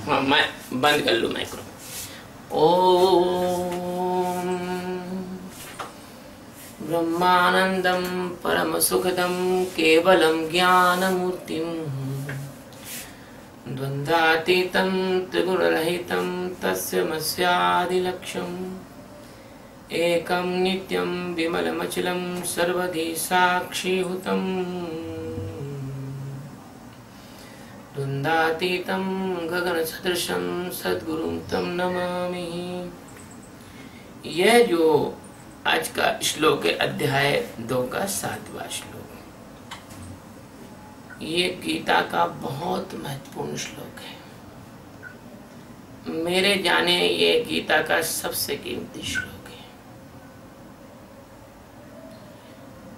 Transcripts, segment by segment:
हाँ, मैं बंद कर लूँ माइक्रो। ओम ब्रह्मानंदम परम सुखदम केवलम ज्ञानमूर्तिम द्वंद्वातीतं त्रिगुणरहितं तस्मस्यादिलक्ष्यम् एकं नित्यं विमलमचलं सर्वधी साक्षीभूतं द्वंद्वातीतं गगनसदृशं सद्गुरुं तं नमामि। यह जो आज का श्लोक है, अध्याय 2 का 7वां श्लोक, ये गीता का बहुत महत्वपूर्ण श्लोक है। मेरे जाने ये गीता का सबसे कीमती श्लोक है।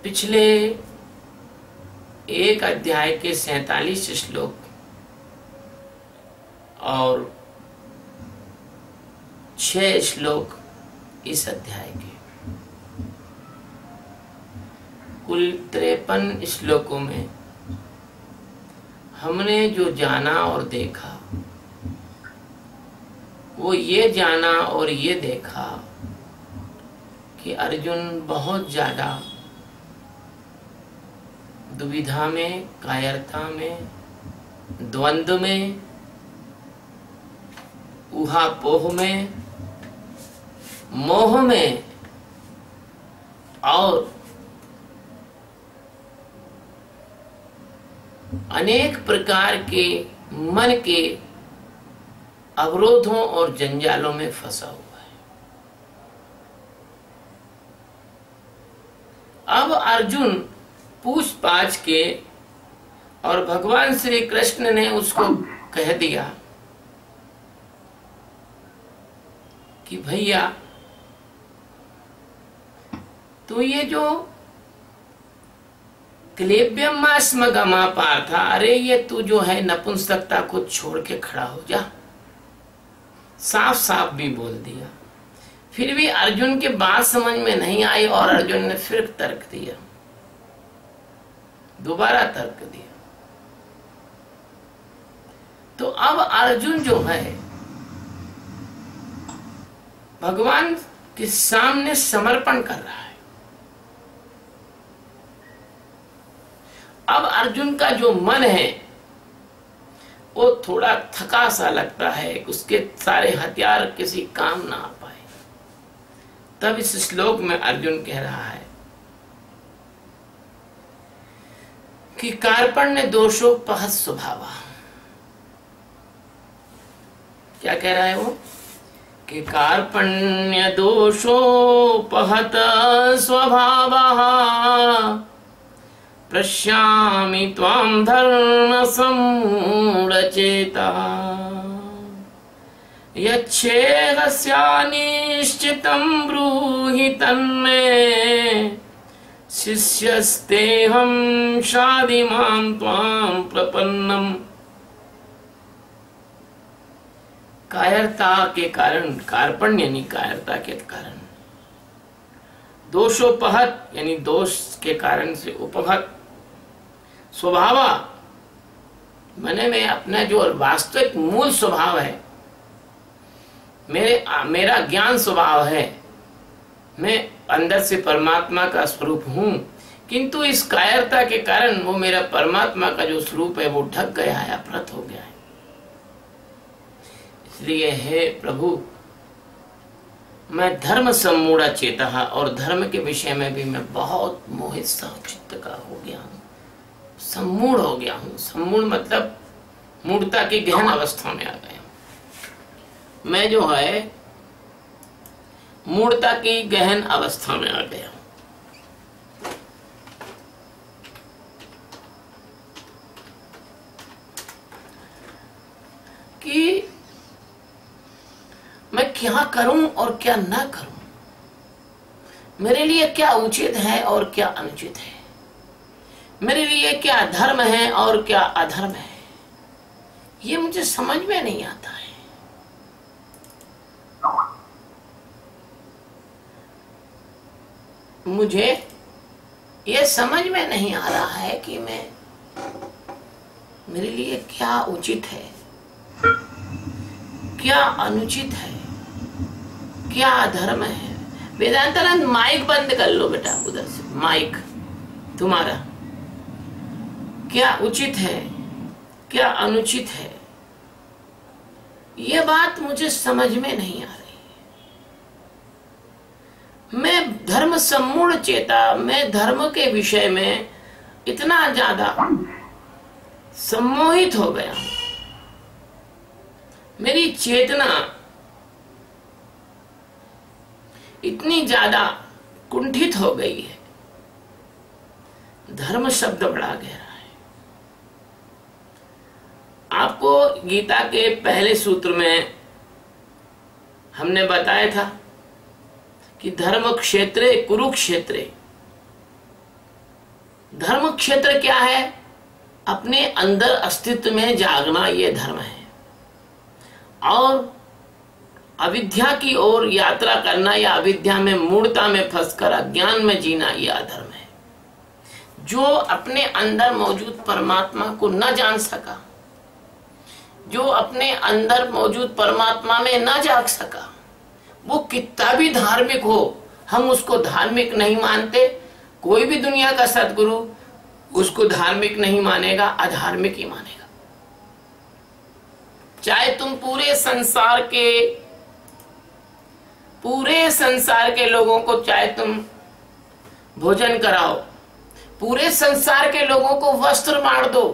पिछले एक अध्याय के 47 श्लोक और 6 श्लोक इस अध्याय के, कुल 53 श्लोकों में हमने जो जाना और देखा, वो ये जाना और ये देखा कि अर्जुन बहुत ज्यादा दुविधा में, कायरता में, द्वंद्व में, ऊहापोह में, मोह में और अनेक प्रकार के मन के अवरोधों और जंजालों में फंसा हुआ है। अब अर्जुन पूछ पाछ के और भगवान श्री कृष्ण ने उसको कह दिया कि भैया तो ये जो क्लेब्यमास्म गमा पार्था, अरे ये तू जो है नपुंसकता को छोड़ के खड़ा हो जा। साफ साफ भी बोल दिया। फिर भी अर्जुन की बात समझ में नहीं आई और अर्जुन ने फिर तर्क दिया, दोबारा तर्क दिया। तो अब अर्जुन जो है भगवान के सामने समर्पण कर रहा है। अब अर्जुन का जो मन है वो थोड़ा थका सा लगता है, उसके सारे हथियार किसी काम ना आ पाए। तब इस श्लोक में अर्जुन कह रहा है कि कार्पण्य दोषोपहत स्वभावा। क्या कह रहा है वो कि कार्पण्य दोषोपहत स्वभावः पश्यामि त्वां धर्म संरचेता यच्छेदस्यानिश्चितं ब्रूहि तन्मे शिष्यस्तेऽहं शाधिमां त्वां प्रपन्नम्। कायरता के कारण, कार्पण्य यानी कायरता के कारण, दोषोपहत यानी दोष के कारण से, उपहत स्वभाव मैंने में अपना जो वास्तविक मूल स्वभाव है, मेरा ज्ञान स्वभाव है, मैं अंदर से परमात्मा का स्वरूप हूं, किंतु इस कायरता के कारण वो मेरा परमात्मा का जो स्वरूप है वो ढक गया है, अपहृत हो गया है। इसलिए हे प्रभु, मैं धर्म सम्मूढ़ चेता, और धर्म के विषय में भी मैं बहुत मोहित सा चित्त का हो गया हूँ, सम्मूढ़ हो गया हूँ। सम्मूढ़ मतलब मूढ़ता की गहन अवस्था में आ गया हूँ। मैं जो है मूढ़ता की गहन अवस्था में आ गया हूँ। कि मैं क्या करूं और क्या ना करूं, मेरे लिए क्या उचित है और क्या अनुचित है, मेरे लिए क्या धर्म है और क्या अधर्म है, ये मुझे समझ में नहीं आता है। मुझे ये समझ में नहीं आ रहा है कि मैं, मेरे लिए क्या उचित है क्या अनुचित है, क्या अधर्म है। वेदांतानंद माइक बंद कर लो बेटा, उधर से माइक तुम्हारा। क्या उचित है, क्या अनुचित है, ये बात मुझे समझ में नहीं आ रही। मैं धर्म सम्मूढ़ चेता, मैं धर्म के विषय में इतना ज्यादा सम्मोहित हो गया हूं, मेरी चेतना इतनी ज्यादा कुंठित हो गई है। धर्म शब्द बड़ा गहरा है। आपको गीता के पहले सूत्र में हमने बताया था कि धर्म क्षेत्रे कुरुक्षेत्रे। धर्म क्षेत्र क्या है? अपने अंदर अस्तित्व में जागना, ये धर्म है। और अविद्या की ओर यात्रा करना या अविद्या में मूढ़ता में फंसकर अज्ञान में जीना, यह अधर्म है। जो अपने अंदर मौजूद परमात्मा को न जान सका, जो अपने अंदर मौजूद परमात्मा में न जाग सका, वो कितना भी धार्मिक हो, हम उसको धार्मिक नहीं मानते। कोई भी दुनिया का सद्गुरु उसको धार्मिक नहीं मानेगा, अधार्मिक ही मानेगा। चाहे तुम पूरे संसार के लोगों को चाहे तुम भोजन कराओ, पूरे संसार के लोगों को वस्त्र बांट दो,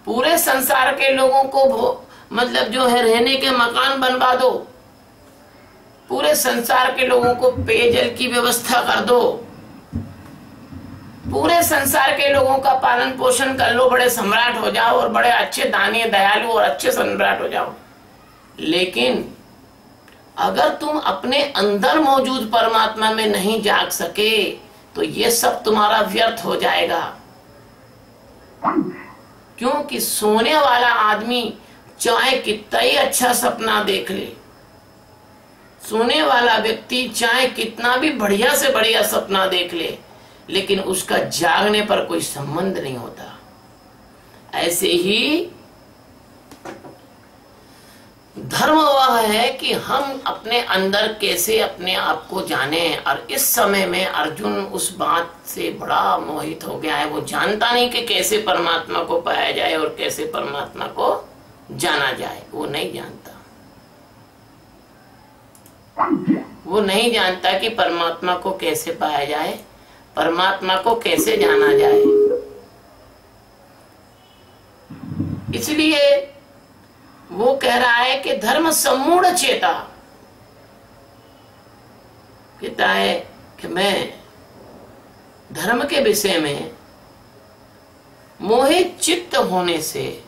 पूरे संसार के लोगों को मतलब जो है रहने के मकान बनवा दो, पूरे संसार के लोगों को पेयजल की व्यवस्था कर दो, पूरे संसार के लोगों का पालन पोषण कर लो, बड़े सम्राट हो जाओ और बड़े अच्छे दानी दयालु और अच्छे सम्राट हो जाओ। लेकिन अगर तुम अपने अंदर मौजूद परमात्मा में नहीं जाग सके तो ये सब तुम्हारा व्यर्थ हो जाएगा। क्योंकि सोने वाला आदमी चाहे कितना ही अच्छा सपना देख ले, सोने वाला व्यक्ति चाहे कितना भी बढ़िया से बढ़िया सपना देख ले, लेकिन उसका जागने पर कोई संबंध नहीं होता। ऐसे ही धर्म वह है कि हम अपने अंदर कैसे अपने आप को जाने। और इस समय में अर्जुन उस बात से बड़ा मोहित हो गया है। वो जानता नहीं कि कैसे परमात्मा को पाया जाए और कैसे परमात्मा को जाना जाए। वो नहीं जानता, वो नहीं जानता कि परमात्मा को कैसे पाया जाए, परमात्मा को कैसे जाना जाए। इसलिए वो कह रहा है कि धर्म सम्मूढ़ चेता, कहता है कि मैं धर्म के विषय में मोहित चित्त होने से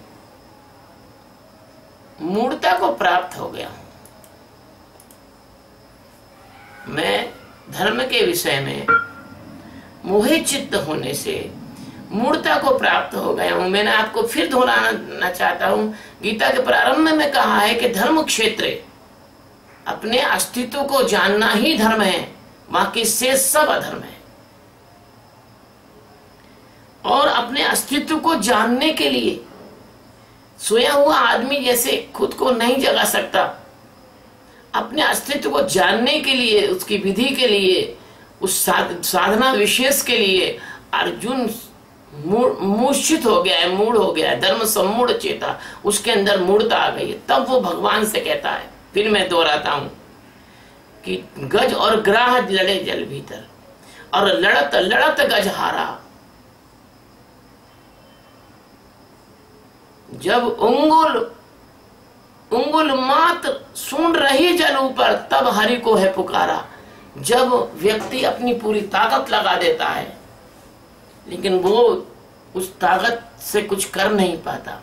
मूढ़ता को प्राप्त हो गया हूं। मैं धर्म के विषय में मोहित चित्त होने से मूढ़ता को प्राप्त हो गया हूं। मैंने आपको फिर दोहराना चाहता हूं, गीता के प्रारंभ में मैं कहा है कि धर्म क्षेत्र अपने अस्तित्व को जानना ही धर्म है, बाकी से सब अधर्म है। और अपने अस्तित्व को जानने के लिए सोया हुआ आदमी जैसे खुद को नहीं जगा सकता, अपने अस्तित्व को जानने के लिए, उसकी विधि के लिए, उस साधना विशेष के लिए अर्जुन मूर्छित हो गया है, मूढ़ हो गया है। धर्म सम्मूढ़ चेता, उसके अंदर मूढ़ता आ गई है। तब वो भगवान से कहता है, फिर मैं दोहराता हूं कि गज और ग्राह लड़े जल भीतर, और लड़त लड़त गज हारा। जब उंगुल मात्र सूंड रही जल ऊपर, तब हरि को है पुकारा। जब व्यक्ति अपनी पूरी ताकत लगा देता है लेकिन वो उस ताकत से कुछ कर नहीं पाता,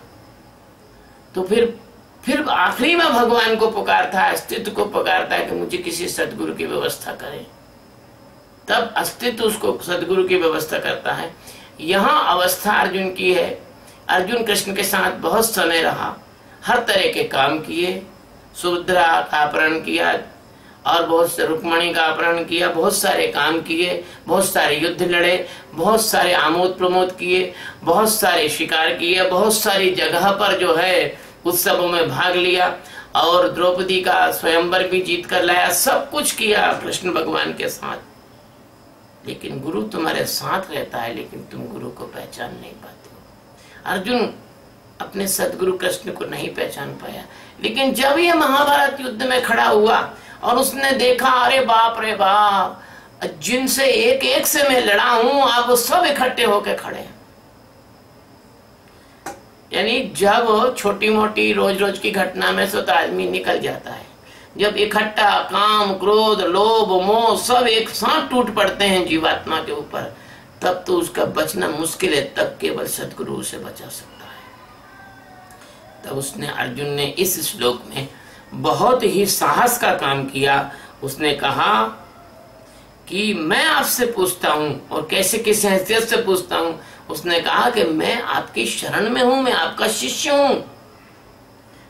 तो फिर आखिरी में भगवान को पुकारता है, अस्तित्व को पुकारता है कि मुझे किसी सदगुरु की व्यवस्था करे। तब अस्तित्व उसको सदगुरु की व्यवस्था करता है। यहाँ अवस्था अर्जुन की है। अर्जुन कृष्ण के साथ बहुत समय रहा, हर तरह के काम किए, सुभद्रा का अपहरण किया और बहुत से रुक्मणी का अपहरण किया, बहुत सारे काम किए, बहुत सारे युद्ध लड़े, बहुत सारे आमोद प्रमोद किए, बहुत सारे शिकार किए, बहुत सारी जगह पर जो है उत्सवों में भाग लिया। और द्रौपदी का स्वयंवर भी जीत कर लाया, सब कुछ किया कृष्ण भगवान के साथ। लेकिन गुरु तुम्हारे साथ रहता है, लेकिन तुम गुरु को पहचान नहीं पाते हो। अर्जुन अपने सदगुरु कृष्ण को नहीं पहचान पाया। लेकिन जब ये महाभारत युद्ध में खड़ा हुआ और उसने देखा, अरे बाप रे बाप, जिनसे एक एक से मैं लड़ा हूं, आप वो सब इकट्ठे होकर खड़े हैं। यानी जब छोटी मोटी रोज रोज की घटना में से तो आदमी निकल जाता है, जब इकट्ठा काम, क्रोध, लोभ, मोह सब एक साथ टूट पड़ते हैं जीवात्मा के ऊपर, तब तो उसका बचना मुश्किल है। तब केवल सदगुरु उसे बचा सकता है। तब उसने, अर्जुन ने इस श्लोक में बहुत ही साहस का काम किया। उसने कहा कि मैं आपसे पूछता हूं, और कैसे किस हैसियत से पूछता हूं। उसने कहा कि मैं आपकी शरण में हूं, मैं आपका शिष्य हूं।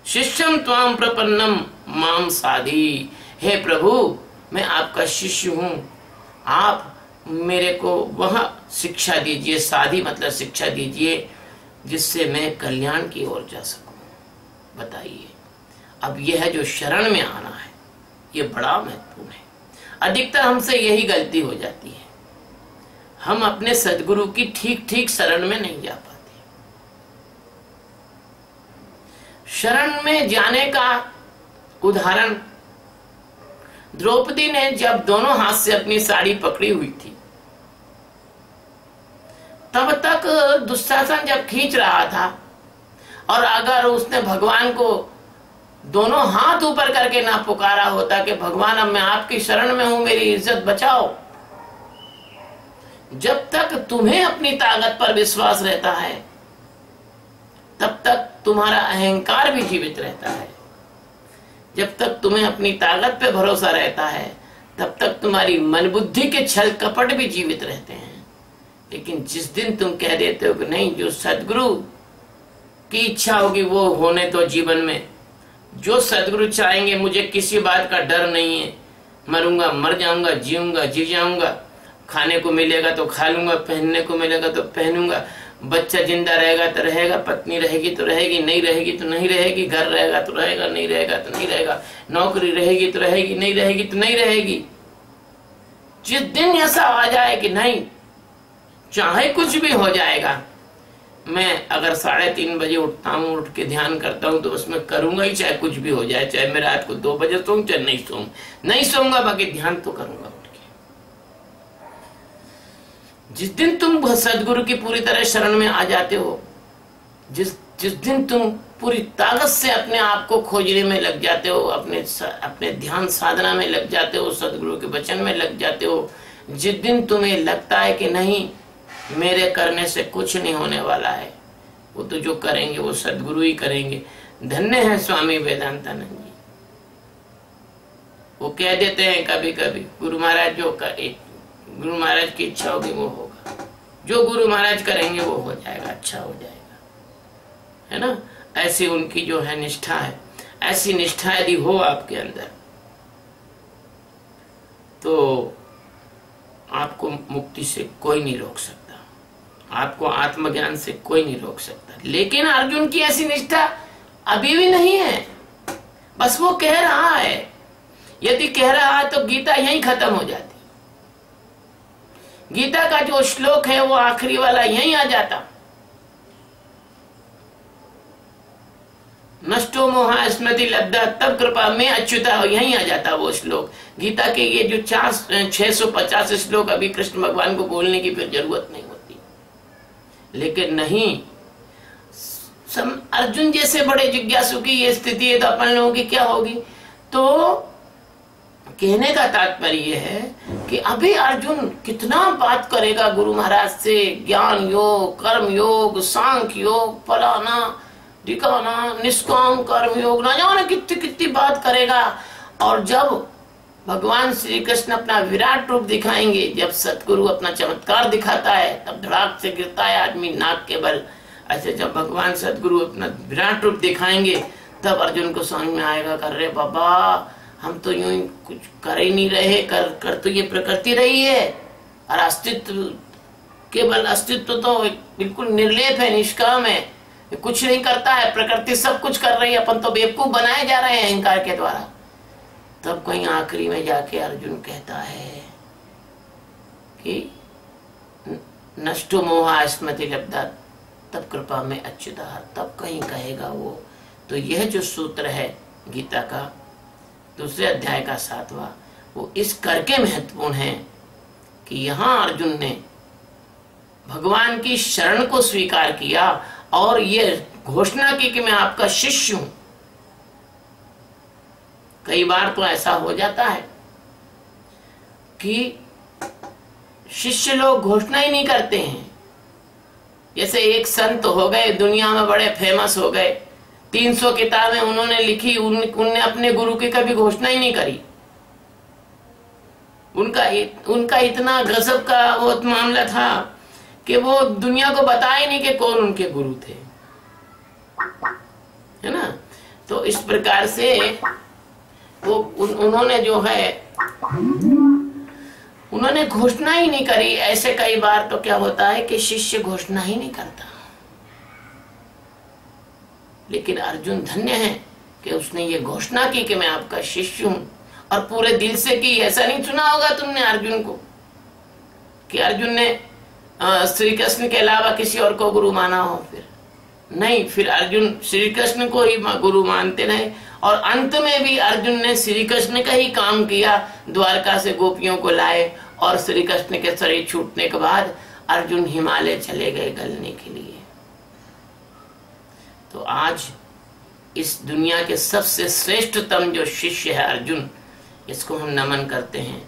शिष्यम त्वाम प्रपन्नम माम साधी। हे प्रभु, मैं आपका शिष्य हूं, आप मेरे को वह शिक्षा दीजिए, साधी मतलब शिक्षा दीजिए, जिससे मैं कल्याण की ओर जा सकूं। बताइए, अब यह जो शरण में आना है, ये बड़ा महत्वपूर्ण है। अधिकतर हमसे यही गलती हो जाती है, हम अपने सदगुरु की ठीक ठीक शरण में नहीं जा पाते। शरण में जाने का उदाहरण, द्रौपदी ने जब दोनों हाथ से अपनी साड़ी पकड़ी हुई थी, तब तक दुशासन जब खींच रहा था, और अगर उसने भगवान को दोनों हाथ ऊपर करके ना पुकारा होता कि भगवान अब मैं आपकी शरण में हूं, मेरी इज्जत बचाओ। जब तक तुम्हें अपनी ताकत पर विश्वास रहता है, तब तक तुम्हारा अहंकार भी जीवित रहता है। जब तक तुम्हें अपनी ताकत पे भरोसा रहता है, तब तक तुम्हारी मन बुद्धि के छल कपट भी जीवित रहते हैं। लेकिन जिस दिन तुम कह देते हो कि नहीं, जो सदगुरु की इच्छा होगी वो होने तो जीवन में, जो सदगुरु चाहेंगे, मुझे किसी बात का डर नहीं है, मरूंगा मर जाऊंगा, जीऊंगा जी जाऊंगा, खाने को मिलेगा तो खा लूंगा, पहनने को मिलेगा तो पहनूंगा, बच्चा जिंदा रहेगा तो रहेगा, पत्नी रहेगी तो रहेगी, नहीं रहेगी तो नहीं रहेगी, घर रहेगा तो रहेगा, नहीं रहेगा तो नहीं रहेगा, नौकरी रहेगी तो रहेगी, नहीं रहेगी तो नहीं रहेगी। जिस दिन ऐसा आ जाए कि नहीं, चाहे कुछ भी हो जाएगा, मैं अगर 3:30 बजे उठता हूँ, उठ के ध्यान करता हूँ, तो उसमें करूंगा ही, चाहे कुछ भी हो जाए, चाहे मैं रात को 2 बजे सोऊं, चाहे नहीं सोऊंगा, बाकी ध्यान तो करूंगा उठ के। जिस दिन तुम सदगुरु की पूरी तरह शरण में आ जाते हो, जिस दिन तुम पूरी ताकत से अपने आप को खोजने में लग जाते हो, अपने ध्यान साधना में लग जाते हो, सदगुरु के वचन में लग जाते हो, जिस दिन तुम्हें लगता है कि नहीं, मेरे करने से कुछ नहीं होने वाला है, वो तो जो करेंगे वो सदगुरु ही करेंगे। धन्य है स्वामी वेदांतानंद जी, वो कह देते हैं कभी कभी, गुरु महाराज गुरु महाराज की इच्छा होगी वो होगा, जो गुरु महाराज करेंगे वो हो जाएगा, अच्छा हो जाएगा, है ना। ऐसी उनकी जो है निष्ठा है, ऐसी निष्ठा यदि हो आपके अंदर, तो आपको मुक्ति से कोई नहीं रोक सकता, आपको आत्मज्ञान से कोई नहीं रोक सकता। लेकिन अर्जुन की ऐसी निष्ठा अभी भी नहीं है, बस वो कह रहा है। यदि कह रहा है तो गीता यहीं खत्म हो जाती, गीता का जो श्लोक है वो आखिरी वाला यहीं आ जाता। नष्टो मोहा स्मृति लब्धा तब कृपा में अच्युता, यहीं आ जाता वो श्लोक। गीता के ये जो 650 श्लोक अभी कृष्ण भगवान को बोलने की फिर जरूरत नहीं होती। लेकिन नहीं, अर्जुन जैसे बड़े जिज्ञासु की ये स्थिति है, तो अपन लोगों की क्या होगी। तो कहने का तात्पर्य है कि अभी अर्जुन कितना बात करेगा गुरु महाराज से, ज्ञान योग, कर्म योग, सांख्य योग, फलाना ठिकाना, निष्काम कर्म योग, ना जाने कितनी कितनी बात करेगा। और जब भगवान श्री कृष्ण अपना विराट रूप दिखाएंगे, जब सतगुरु अपना चमत्कार दिखाता है, तब धड़ाक से गिरता है आदमी नाक के बल। ऐसे जब भगवान सतगुरु अपना विराट रूप दिखाएंगे, तब अर्जुन को समझ में आएगा, कर रे बाबा, हम तो यूं कुछ कर ही नहीं रहे, कर तो ये प्रकृति रही है, और अस्तित्व, केवल अस्तित्व तो बिल्कुल निर्लेप है, निष्काम है, कुछ नहीं करता है, प्रकृति सब कुछ कर रही है, अपन तो बेवकूफ बनाए जा रहे हैं अहंकार के द्वारा। तब कहीं आखिरी में जाके अर्जुन कहता है कि नष्टो मोहा स्मृति लब्धा तब कृपा में अच्युता, तब कहीं कहेगा वो। तो यह जो सूत्र है गीता का दूसरे अध्याय का 7वां, वो इस करके महत्वपूर्ण है कि यहां अर्जुन ने भगवान की शरण को स्वीकार किया और ये घोषणा की कि मैं आपका शिष्य हूं। कई बार तो ऐसा हो जाता है कि शिष्य लोग घोषणा ही नहीं करते हैं। जैसे एक संत हो गए, दुनिया में बड़े फेमस हो गए, 300 किताबें उन्होंने लिखी, उनने अपने गुरु की कभी घोषणा ही नहीं करी। उनका इतना गजब का वो मामला था कि वो दुनिया को बताया नहीं कि कौन उनके गुरु थे, है ना। तो इस प्रकार से वो उन्होंने जो है उन्होंने घोषणा ही नहीं करी। ऐसे कई बार तो क्या होता है कि शिष्य घोषणा ही नहीं करता, लेकिन अर्जुन धन्य है कि उसने ये घोषणा की कि मैं आपका शिष्य हूं, और पूरे दिल से की। ऐसा नहीं सुना होगा तुमने अर्जुन को कि अर्जुन ने श्री कृष्ण के अलावा किसी और को गुरु माना हो। फिर नहीं, फिर अर्जुन श्री कृष्ण को ही गुरु मानते रहे, और अंत में भी अर्जुन ने श्री कृष्ण का ही काम किया। द्वारका से गोपियों को लाए, और श्री कृष्ण के शरीर छूटने के बाद अर्जुन हिमालय चले गए गलने के लिए। तो आज इस दुनिया के सबसे श्रेष्ठतम जो शिष्य है अर्जुन, इसको हम नमन करते हैं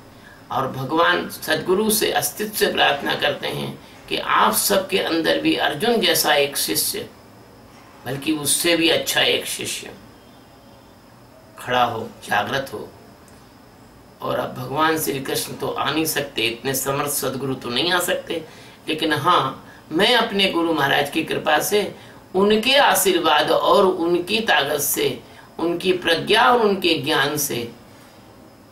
और भगवान सदगुरु से अस्तित्व से प्रार्थना करते हैं कि आप सबके अंदर भी अर्जुन जैसा एक शिष्य, बल्कि उससे भी अच्छा एक शिष्य खड़ा हो, जागृत हो। और अब भगवान श्री कृष्ण तो आ नहीं सकते, इतने समर्थ सदगुरु तो नहीं आ सकते, लेकिन हाँ, मैं अपने गुरु महाराज की कृपा से, उनके आशीर्वाद और उनकी ताकत से, उनकी प्रज्ञा और उनके ज्ञान से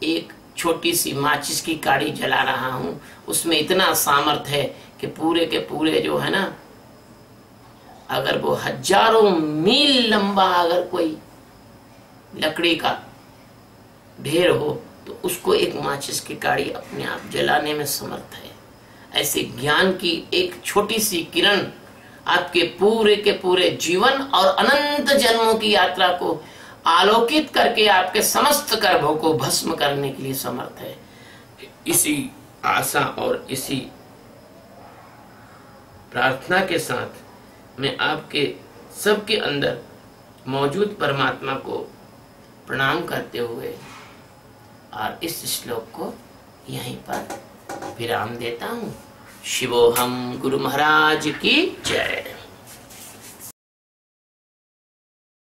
एक छोटी सी माचिस की काड़ी जला रहा हूं। उसमें इतना सामर्थ है कि पूरे के पूरे जो है ना, अगर वो हजारों मील लंबा अगर कोई लकड़ी का ढेर हो तो उसको एक माचिस की काड़ी अपने आप जलाने में समर्थ है। ऐसे ज्ञान की एक छोटी सी किरण आपके पूरे के पूरे जीवन और अनंत जन्मों की यात्रा को आलोकित करके आपके समस्त कर्मों को भस्म करने के लिए समर्थ है। इसी आशा और इसी प्रार्थना के साथ मैं आपके सबके अंदर मौजूद परमात्मा को प्रणाम करते हुए और इस श्लोक को यहीं पर विराम देता हूँ। शिवोहम गुरु महाराज की जय।